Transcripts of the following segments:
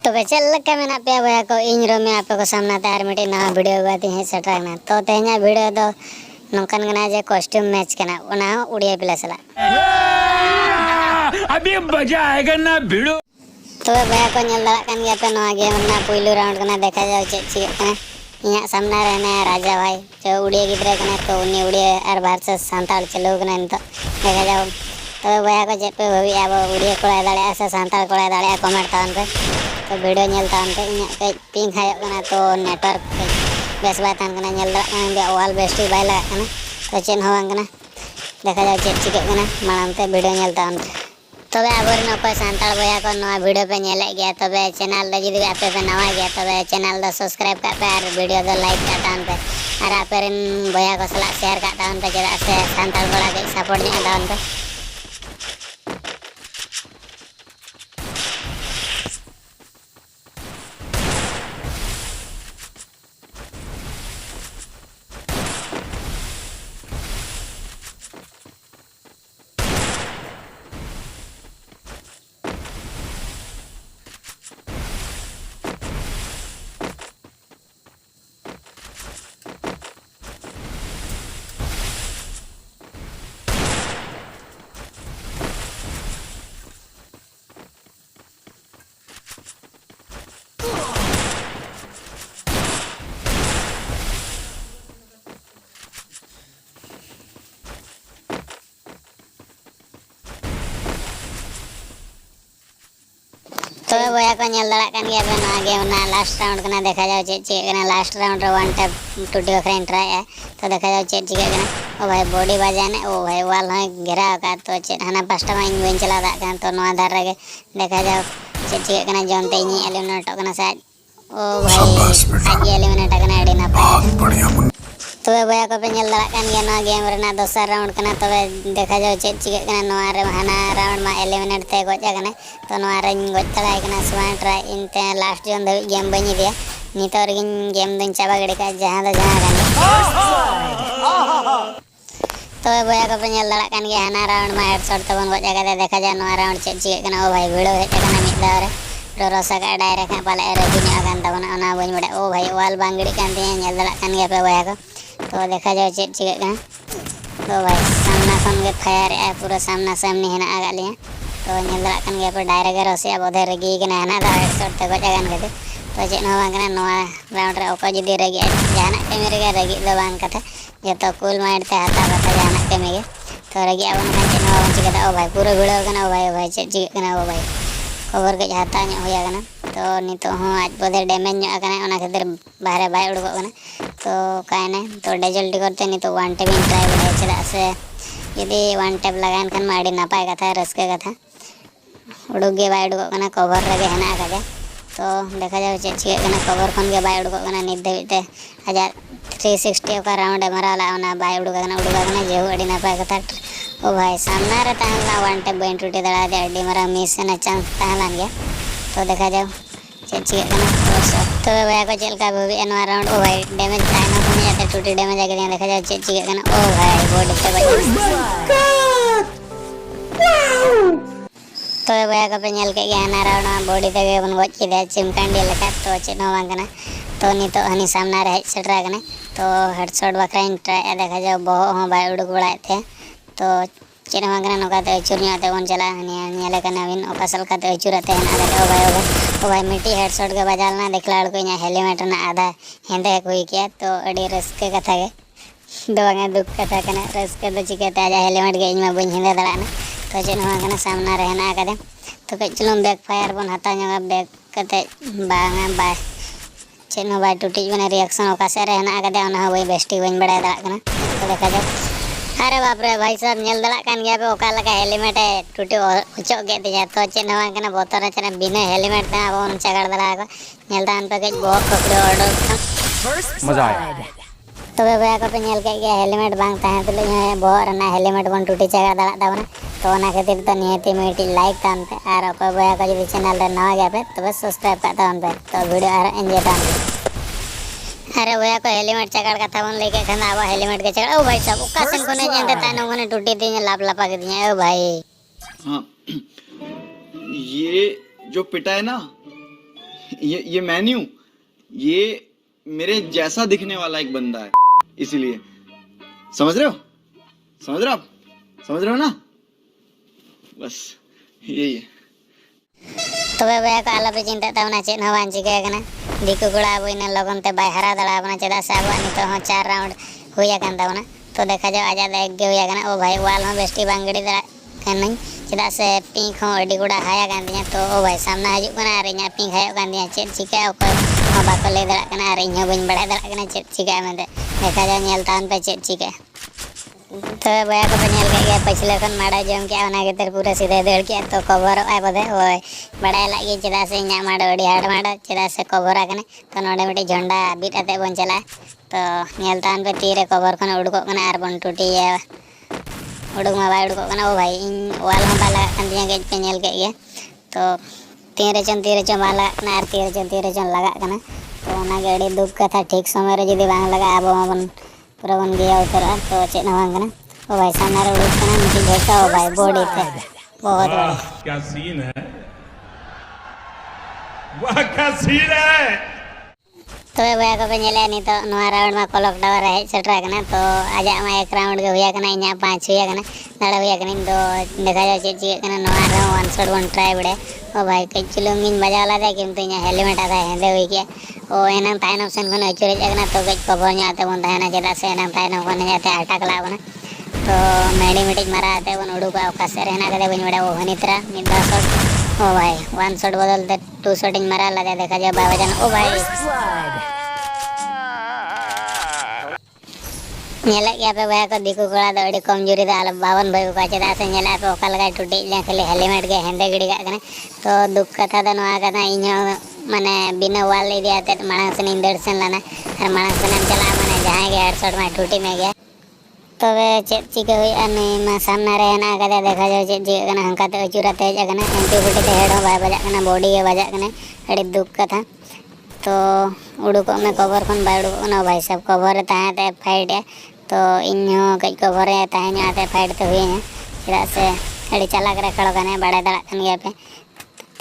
तो चल लगा मेना पे भैया को इन रोमे आपे को सामना तार मिटे नवा वीडियो बाती है सटराना तो तेहना वीडियो दो नौकन गना जे कॉस्ट्यूम मैच कना ओना उड़िया पिला सला अभी मजा आएगा ना भिड़ो। तो भैया को नेल दड़ा कान गया पे नवा गेम ना पहिलो राउंड कना देखा जाओ चे ची कना इया सामना रहना राजा भाई जो उड़िया गिद्रे कना तो उनी उड़िया और वर्सेस सांताल चलो कना तो देखा जाओ तो भैया को जे पे भवी अब उड़िया कोड़ा दाड़े से सांताल कोड़ा दाड़े कमेंट तान पे तो वीडियो नेल तान पे इया के पिंग हाय कना तो नेटवर्क बेस बाय तान कना नेल दड़ा कना बे ऑल बेस्ट बाय लगा कना तो चेन हो कना देखा जाओ चे ची कना मानम ते वीडियो नेल तान तबे आबर न कोई सांताल भैया को नवा वीडियो पे नेले गया तबे चैनल द जदी आपे पे नवा गया तबे चैनल द सब्सक्राइब का पे और वीडियो द लाइक का तान पे और आपे रिन भैया को सला शेयर का तान पे जदा से सांताल बड़ा के सपोर्ट ने तान पे तो भैया को नेल दड़ा कान गया पे नवा गेम ना लास्ट राउंड कना देखा जाओ चे ची कना लास्ट राउंड रे वन टैप टूटी फ्रेंड ट्राई है तो देखा जाओ चे ची कना ओ भाई बॉडी बजाने ओ भाई वाल है घेरा का तो चे हना पास्टा में इन वेन चला दा कान तो नवा धार रे देखा जाओ चे ची कना जनते नी एलिमिनेट कना साज ओ भाई आज एलिमिनेट कना एडी ना पाए बढ़िया तो भैया को पे नेल दड़ा कान गया ना गेम रे ना दोसर राउंड कना तबे देखा जाओ चे ची कना नवा रे हना राउंड में एलिमिनेट ते गोजा कना तो नवा रे गोज तड़ाई कना सुवान ट्राई इनते लास्ट जोन द गेम बनी दिया नितो रे गेम दिन चाबा गड़ी का जहां द जहां कना तो भैया को पे नेल दड़ा कान गया हना राउंड में हेडशॉट तबन गोजा का देखा जाओ नवा राउंड चे ची कना ओ भाई वीडियो हेट कना मिद दारे रोसा का डायरेक्ट पाले रेजिनी आगान तबन ओना बन बड़े ओ भाई वाल बांगड़ी कान दिया नेल दड़ा कान गया पे भैया को तो देखा जाओ चे ची कना तो भाई सामना खन के फायर है पूरा सामना सामने है ना आगा लिया तो नेल दड़ा कान गया पे डायरेक्ट रोसिया बोधे रेगी कना ना दा हेडशॉट ते गोजा कान के तो चे नो बांगना नवा राउंड रे ओको जदी रेगी जाना केमे रे रेगी दो बांग कथा जतो कूल माइंड ते हाता बता जाना केमे के तो रेगी अपन कान चे नो बंची कथा ओ भाई पूरा भिड़ो कना ओ भाई चे ची कना ओ भाई कवर के हाता न्य होया कना तो नितो हो आज बोधे डैमेज न्य कना ओना खातिर बाहरे बाय उड़को कना तो कायने तो डेजल्टी करते नहीं तो वन टैप ट्राई बड़े चला से यदि वन टैप लगान खान माड़ी नापाय कथा रस्के कथा उड़ुगे बाय उड़को कना कवर रगे हेना काजे तो देखा जाओ चे ची कना कवर खन के बाय उड़को कना निद देते 360 का राउंड माराला ओना बाय उड़को कना जेहु अड़ी नापाय कथा ओ भाई सामना रे ताहला वन टैप बेन टूटी दड़ा दे अड़ी मारा मिस ना चांस ताहला गया तो देखा जाओ चे ची कना तो भैया को चल का भी एनवा राउंड ओ भाई डैमेज ताइनो कोनी जाते टूटी डैमेज आके देखा जाओ चे ची कना ओ भाई बॉडी पे बच तो भैया को पे नेल के गया ना राउंड में बॉडी ते बन गोच के दे चिमकांडी लेका तो चे नो वांगना तो नी तो हनी सामना रे सेटरा कने तो हेडशॉट बखरा ट्राई देखा जाओ बहु हो भाई उड़क बड़ाए थे तो चेन वांगना नोकाते चुरनियाते बन चला हनी नेले कना विन ओकासल काते चुरते हना दे ओ भाई मिट्टी हेडशॉट के बजालना देखला को इना हेलमेट ना आधा हेंदे कोई किया तो अड़ी रस्के कथा के दोंगा दुख कथा कना रस्के तो चिकेते आजा हेलमेट के इमा बन हेंदे दड़ाना तो चेन वांगना सामना रहना आकादे तो कचलम बैक फायर बन हता नगा बैक कते बांगा बा चेन बाय टूटी बने रिएक्शन ओकासे रहना आकादे ओना वही बेस्टी बन बड़ा दड़ा कना तो देखा जाओ अरे बाप रे भाई साहब नेल दड़ा कान गया पे ओका लगा हेलमेट है टूटी उचो के दिया तो चेन वांगना बोतर चना बिना हेलमेट ता बोन चगड़ दड़ा को नेल दान पे के बहुत पकड़ो ऑर्डर मजा आया तो भैया को पे नेल के गया हेलमेट बांग ता तो बहुत ना हेलमेट बन टूटी चगड़ दड़ा दावना तो ओना खातिर तो नियति मिटी लाइक तान पे और को भैया को जदी चैनल रे नवा गया पे तो सब्सक्राइब का तान पे तो वीडियो और एंजॉय तान अरे भैया को हेलमेट चगड़ का था बन लेके खना अब हेलमेट के चगड़ ओ भाई साहब ओकासन को ने जानते तानो कोने टूटी दी लाप लापा के दिया ओ भाई हाँ ये जो पिटा है ना ये मैं नहीं हूँ, ये मेरे जैसा दिखने वाला एक बंदा है, इसीलिए। समझ रहे हो? समझ रहे हो आप? समझ रहे हो ना? बस यही है। तबे बया को आला पे चिंता तावना चेत हवा चिका कना दिकु गुड़ा अब इन लगन ते बाय हरा दड़ा बना चेदा से अब नितो हो 4 राउंड हुया कान तावना तो देखा जाओ आजा एक गे हुया कना ओ भाई वाल हो बेस्टी बांगड़ी दड़ा कनई चेदा से पिंक हो अडी गुड़ा हाया कान दिया तो ओ भाई सामना हजू कना अरे nya पिंक हायो कान दिया चेत चिका ओको हो बाको ले दड़ा कना अरे nya बइन बड़ा दड़ा कना चेत चिका मेंते देखा जाओ नेल तान पे चेत चिका तो बया को पेल के पछले खन माड़ा जम के ओना के पूरा सीधे दड़ के तो कवर आय बदे ओय बड़ा लगे चेदा से nya माड़ा अडी हाड़ माड़ा चेदा से कवर आकने तो नोडे मिटी झंडा बीट आते बन चला तो नेल तान पे तीरे कवर खन उडको कना आर बन टूटी उडक मा बाय उडको कना ओ भाई इन वाल हो बाला कान दिया के पे नेल के तो तीरे चन बाला कना आर तीरे चन लगा कना तो ओना गाड़ी दुख कथा ठीक समय रे जदी बांग लगा अब मन पूरा बन गया उतरा तो चेत ना कना ओ भाई सामने रे उडक कना मिटी झटका ओ भाई बॉडी पे बहुत बड़ा क्या सीन है, वाह क्या सीन है। तो बया को पे नेले नि तो नवा राउंड में क्लॉक टावर है सेटरा कना तो आजा मा एक राउंड के हुया कना इना 5 हुया कना दाड़ा हुया कना तो देखा जाए चेक चिके कना नवा round one shot one try बड़े ओ भाई कई चुलुंगिन बजावला दे किंतु इना हेलमेट आता हेंदे हुई के ओ एनम ताइन ऑप्शन खन अचुरे जगना तो कई कवर न्याते बन ताना चेदा से एनम ताइन खन जाते अटक लावना तो मेडी मिटिज मारा आते बन उडुका ओका से रहना कदे बइन बड़ा ओ हनित्रा मिदा शॉट ओ भाई वन शॉट बदलते 2 शॉट इन मारा लगा देखा जाए बाबा ओ भाई नेला के पे बया को दिकु कोड़ा द अडी कमजोरी द आल 52 भाई को चेदा से नेला पे ओका लगा टूटी ले खाली हेलमेट के हेंदे गिड़ी का कने तो दुख कथा द नवा कथा इन माने बिना वाल ले दिया ते मानस से इंदर से लाना हर मानस से चला माने जहां के हेडशॉट में टूटी में गया तो वे चेक चिके हुई अने मा सामने रे ना कदे देखा जाए चेक चिके कना हंका ते अचुराते जगना एंटी फुटी ते हेड हो बाय बजा कना बॉडी के बजा कने अडी दुख कथा तो उडुको में कवर खन बाय उडुको ना भाई सब कवर ताहे ते फाइट है तो इन्हो कई कवर ताहे न्याते फाइट तो हुई है चेदा से अडी चलाक रे खड़ो कने बड़ा दड़ा कन गया पे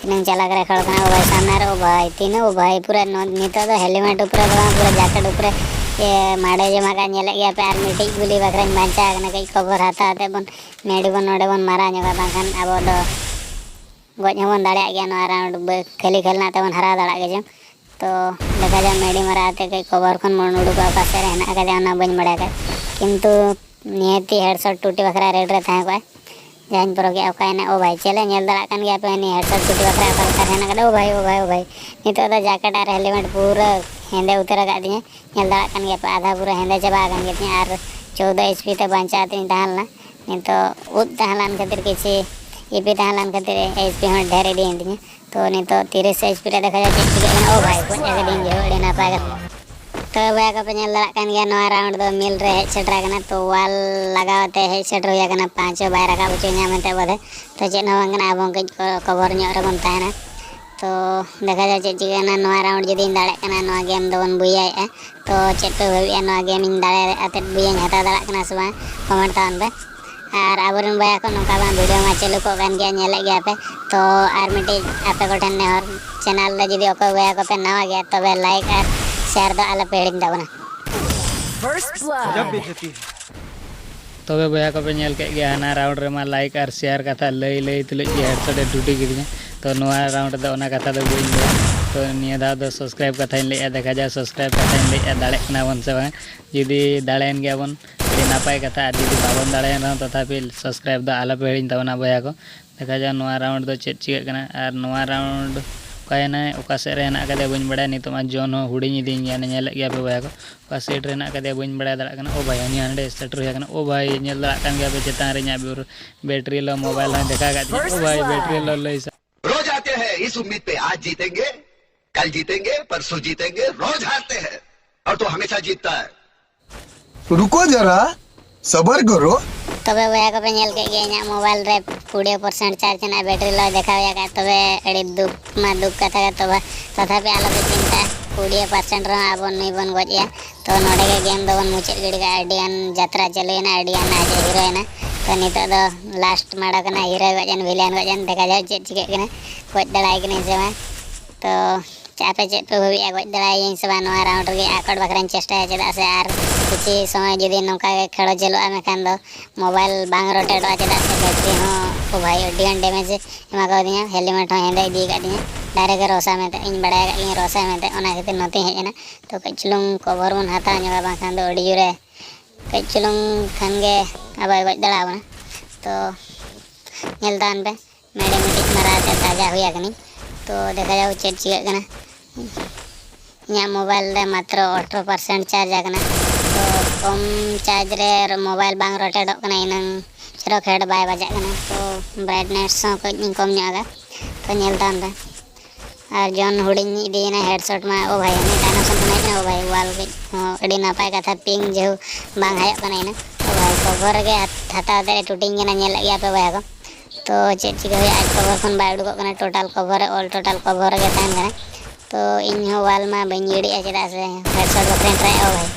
तीन चलाक रे खड़ो कने ओ भाई सामने रे ओ भाई तीन ओ भाई पूरा नितो तो हेलमेट ऊपर पूरा जैकेट ऊपर ये माड़े जमा का नेले गया पे आर मिटी गुली बकरा बांचा कने कई कवर हाता आते बन मेडी बन नोडे बन मारा न्योगा बांखान अब दो गज हबन दाड़ा गया नो राउंड खेली खेलना ते बन हरा दाड़ा के जम तो देखा जाए मेडी मारा आते कई कवर खन मन उडुका का से रहना का जाना बन बड़ा का किंतु नियति हेडशॉट टूटी बकरा रेड रे थाय को जान पर गया का ने ओ भाई चले नेल दड़ा कन गया पे नि हेडशॉट टूटी बकरा का रहना का ओ भाई नितो द जैकेट आर हेलमेट पूरा हेंदे उतर का दिए नेल दड़ा कन गया पे आधा पूरा हेंदे चबा गन गया आर 14 एचपी ते बांचा तीन ताहलना नितो उद ताहलन खातिर किसी ईपी ताहलन खातिर एचपी हम ढेर दी दिए तो नितो 30 एचपी रे देखा जाए चिके ओ भाई को जगह दिन जो एडे ना पागा तो बया का पे नेल दड़ा कन गया नवा राउंड दो मिल रे हेड सेटरा कना तो वाल लगावते हेड सेट होया कना 5 बाय रका बचे न्यामते बदे तो चेन होंगना अब कई कवर न्यो रे बन ताना तो देखा जाए चेक चिके नवा राउंड जदी दाड़ा कना नवा गेम दो बन बुया तो चेक पे हुई नवा गेम इन दाड़ा आते बुया हता दाड़ा कना सुबह कमेंट तान पे और आबरन बया को नोका बा वीडियो में चलू को गान गया नेले गया पे तो आर मिटी आपे को ठन ने और चैनल रे जदी ओको बया को पे नवा गया तो वे लाइक और शेयर दो आला पेडिंग दावना जब बेइज्जती तबे बया को पे नेल के गया ना राउंड रे मा लाइक और शेयर कथा लई लई तुले हेडशॉट टूटी गिडिया तो नवा राउंड दो ओना कथा दो बइन गया तो निया दा दो सब्सक्राइब कथा इन ले देखा जा सब्सक्राइब कथा इन ले दाड़े ना बन से जदी दाड़ेन गया बन नापाय कथा जदी बाबन दाड़ेन रह तथापि सब्सक्राइब द आला पे हिडिन तबना बया को देखा जा नवा राउंड दो चेक चिके कना और नवा राउंड कायना ओका से रहना कदे बइन बड़ा नितो मा जोन हो हुडिኝ दिन या नेल गया पे बया को ओका सेट रहना कदे बइन बड़ा दड़ा कना ओ भाई अनि हंडे सेट रह कना ओ भाई नेल दड़ा कन गया पे चेता रे nya बैटरी लो मोबाइल में देखा गा ओ भाई बैटरी लो लई रोज आते हैं इस उम्मीद पे आज जीतेंगे कल जीतेंगे परसों जीतेंगे रोज हारते हैं और तो हमेशा जीतता है। रुको जरा सबर करो तबे बया को पे नेल के गया मोबाइल रे 20% चार्ज ना बैटरी लो देखा या का तबे एडी दुख कथा का तबे तथापि आलो पे चिंता 20% रे अब नहीं बन गया तो नोडे के गेम दो बन मुचे गिड़ी का आइडियन यात्रा चले ना आइडियन आज हीरो है ना तो नितो दो लास्ट माड़ा कना हीरो वजन विलेन वजन देखा जाए चेक चिके कना कोई दड़ाई के नहीं से तो चापे चेक पे भाई गज दाड़ा से नवा राउंड रे आकड़ बखरान चेष्टा चेदा से आर किसी समय जुदी नौका खेलो चलोआ मेखान दो मोबाइल बांग रोटेडोआ चेदा से बैटरी हो भाई अड्डीगान डैमेज एमा को दिया हेलमेट हो हेंदे दी का दिया डायरेक्ट रोसा में इन बड़ा इन रोसा में ओना खातिर नोते हेजना तो कचलुंग कवर बन हाता नगा बाखान दो अड़ी जुरे कचलुंग खानगे अब गज दाड़ा बना तो नेलदान पे मेडे मिटी मारा ताजा हुआ कनी तो देखा जाओ चेक चिका इन मोबाइल रे मात्र 18% चार्ज आकना तो कम चार्ज रे मोबाइल बांग रोटेडो कना इनंग चरो हेड बाय बजा कना तो ब्राइटनेस को कम न्यागा तो नेलदान पे और जॉन हुडिंग इदीना हेडसेट में ओ भाई ने काना संतना ओ भाई वाल के अड़ी नापाय कथा पिंग जो बांग हाय कना इना ओ भाई कवर के हाथा दे टूटिंग के ना नेल गया पे भाई को तो चेक चिका हुई आज कवर खन बाय उडुक कना total cover all total cover के तान कना तो इन हो वाल में बंजीड़ी चेदा से हेडसेट बकरेन ट्राई ओ भाई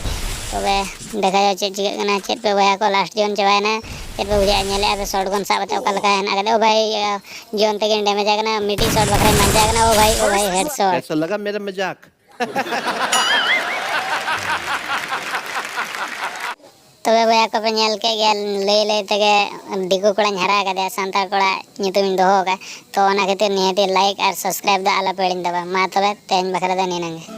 तो देखा जाओ चेक चिका कना चेक पे भाई को लास्ट जोन चबायना चेक पे बुझा नेले अब शॉटगन साबते ओका लगा है ना ओ भाई जोन तक डैमेज आगना मिटी शॉट बकरेन मान जागना ओ भाई हेडशॉट कैसा लगा मेरा मजाक तबे भैया को पे नेल के गया ले तगे दिगु कोड़ा हरा का सांतार कोड़ा नितुम दोहो का तो ओना खातिर निहाती लाइक और सब्सक्राइब दा आला पेड़िन दबा मा तबे तेन बखरा दा नेनंगे।